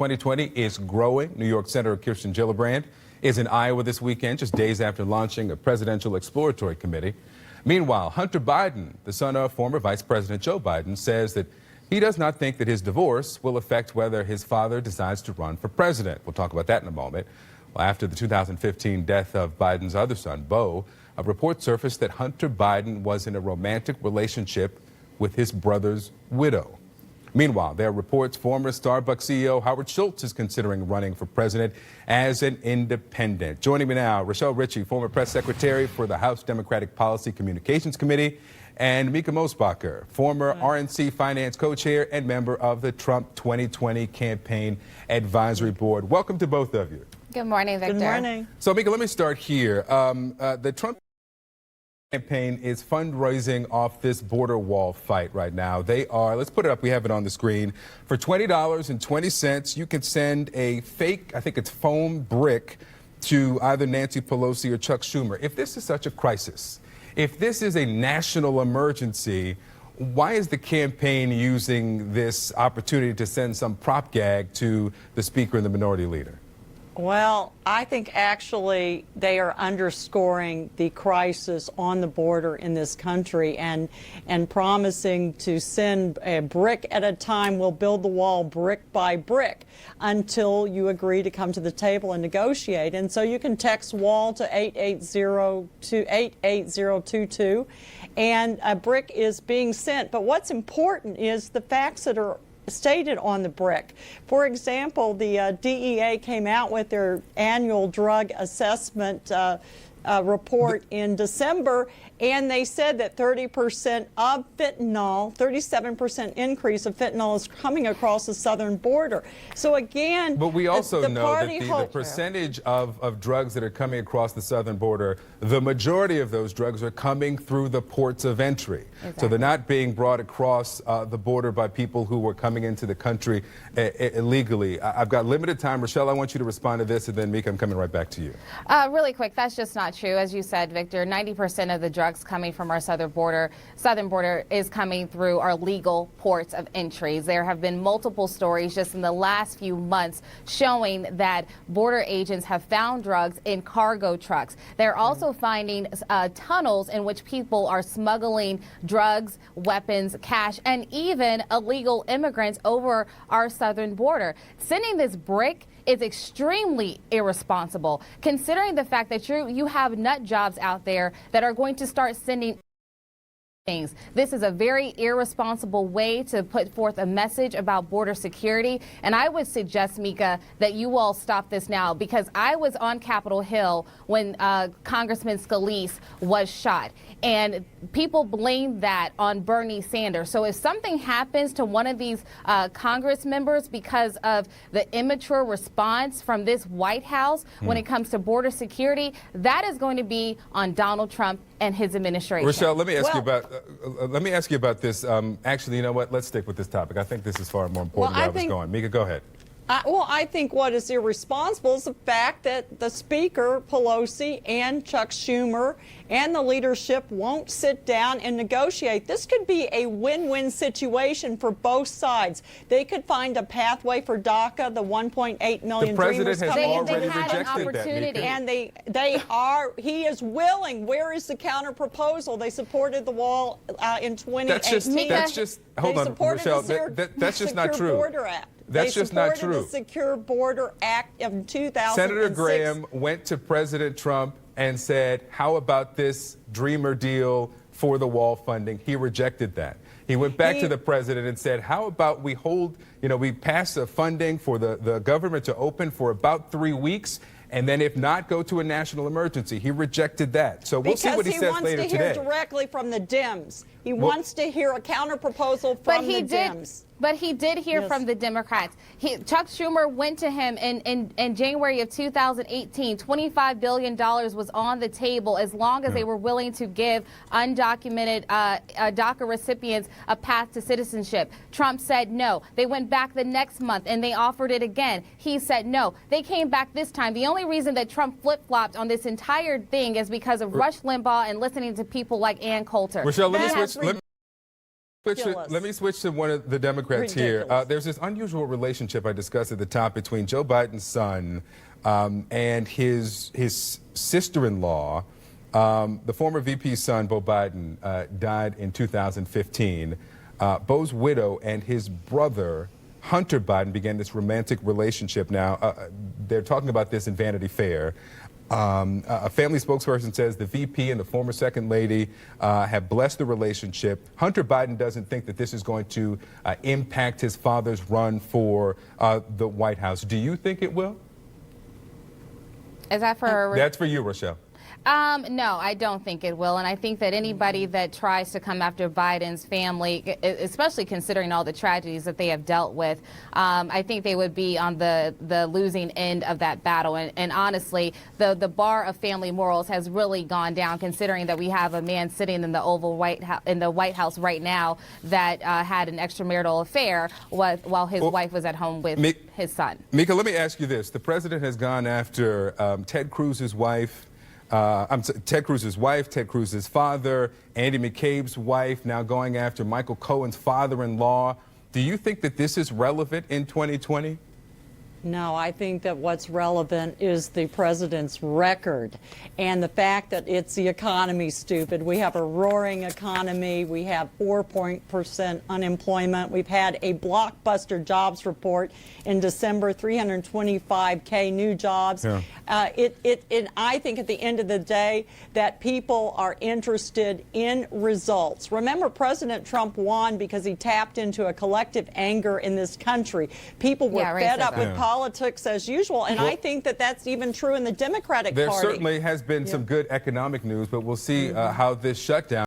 2020 is growing. New York Senator Kirsten Gillibrand is in Iowa this weekend, just days after launching a presidential exploratory committee. Meanwhile, Hunter Biden, the son of former Vice President Joe Biden, says that he does not think that his divorce will affect whether his father decides to run for president. We'll talk about that in a moment. Well, after the 2015 death of Biden's other son, Beau, a report surfaced that Hunter Biden was in a romantic relationship with his brother's widow. Meanwhile, there are reports former Starbucks CEO Howard Schultz is considering running for president as an independent. Joining me now, Rochelle Ritchie, former press secretary for the House Democratic Policy Communications Committee, and Mika Mosbacher, former RNC finance co-chair and member of the Trump 2020 Campaign Advisory Board. Welcome to both of you. Good morning, Victor. Good morning. So, Mika, let me start here. The Trump campaign is fundraising off this border wall fight right now. They are, let's put it up, we have it on the screen. For $20.20, you can send a fake, I think it's foam brick, to either Nancy Pelosi or Chuck Schumer. If this is such a crisis, if this is a national emergency, why is the campaign using this opportunity to send some prop gag to the speaker and the minority leader? Well, I think actually they are underscoring the crisis on the border in this country and promising to send a brick at a time. We'll build the wall brick by brick until you agree to come to the table and negotiate. And so you can text wall to 88022 and a brick is being sent. But what's important is the facts that are stated on the brick. For example, the DEA came out with their annual drug assessment report in December, and they said that 30% of fentanyl, 37% increase of fentanyl is coming across the southern border. So again, but we also know that the percentage of drugs that are coming across the southern border, the majority of those drugs are coming through the ports of entry. Exactly. So they're not being brought across the border by people who were coming into the country illegally. I've got limited time. Rochelle, I want you to respond to this, and then Mika, I'm coming right back to you. Really quick, that's just not true. As you said, Victor, 90% of the drugs coming from our southern border is coming through our legal ports of entries. There have been multiple stories just in the last few months showing that border agents have found drugs in cargo trucks. They're also finding tunnels in which people are smuggling drugs, weapons, cash, and even illegal immigrants over our southern border. Sending this brick is extremely irresponsible, considering the fact that you have nut jobs out there that are going to start sending things. This is a very irresponsible way to put forth a message about border security, and I would suggest, Mika, that you all stop this now, because I was on Capitol Hill when Congressman Scalise was shot, and people blame that on Bernie Sanders. So if something happens to one of these Congress members because of the immature response from this White House when it comes to border security, that is going to be on Donald Trump and his administration. Rochelle, let me ask you about this. Actually, you know what? Let's stick with this topic. I think this is far more important where I was going. Mika, go ahead. I think what is irresponsible is the fact that the Speaker, Pelosi, and Chuck Schumer and the leadership won't sit down and negotiate. This could be a win-win situation for both sides. They could find a pathway for DACA, the 1.8 million dreamers coming into the country. And he is willing. Where is the counter proposal? They supported the wall in 2018. That's just, hold on, Rochelle, that's just not true. Border Act. That's just not true. They supported the Secure Border Act of 2006. Senator Graham went to President Trump and said, how about this Dreamer deal for the wall funding? He rejected that. He went back to the president and said, how about we we pass a funding for the government to open for about 3 weeks, and then if not, go to a national emergency. He rejected that. So we'll see what he says later today. Because he wants to hear directly from the Dems. He wants to hear a counter proposal from the Dems. But he did hear from the Democrats. Chuck Schumer went to him in January of 2018. $25 billion was on the table as long as they were willing to give undocumented DACA recipients a path to citizenship. Trump said no. They went back the next month and they offered it again. He said no. They came back this time. The only reason that Trump flip-flopped on this entire thing is because of Rush Limbaugh and listening to people like Ann Coulter. Rochelle, let me switch. Ridiculous. Me switch to one of the Democrats here. Ridiculous. There's this unusual relationship I discussed at the top between Joe Biden's son and his sister-in-law. The former VP's son, Beau Biden, died in 2015. Beau's widow and his brother, Hunter Biden, began this romantic relationship. Now, they're talking about this in Vanity Fair. A family spokesperson says the VP and the former second lady have blessed the relationship. Hunter Biden doesn't think that this is going to impact his father's run for the White House. Do you think it will? Is that for? That's for you, Rochelle. No, I don't think it will. And I think that anybody that tries to come after Biden's family, especially considering all the tragedies that they have dealt with, I think they would be on the losing end of that battle. And honestly, the bar of family morals has really gone down, considering that we have a man sitting in the White House right now that had an extramarital affair while his wife was at home with his son. Mika, let me ask you this. The president has gone after Ted Cruz's wife. Ted Cruz's wife, Ted Cruz's father, Andy McCabe's wife, now going after Michael Cohen's father-in-law. Do you think that this is relevant in 2020? No, I think that what's relevant is the president's record and the fact that it's the economy, stupid. We have a roaring economy. We have 4% unemployment. We've had a blockbuster jobs report in December, 325K new jobs. Yeah. I think at the end of the day that people are interested in results. Remember, President Trump won because he tapped into a collective anger in this country. People were fed up with politics as usual, and I think that that's even true in the Democratic Party. There certainly has been some good economic news, but we'll see how this shutdown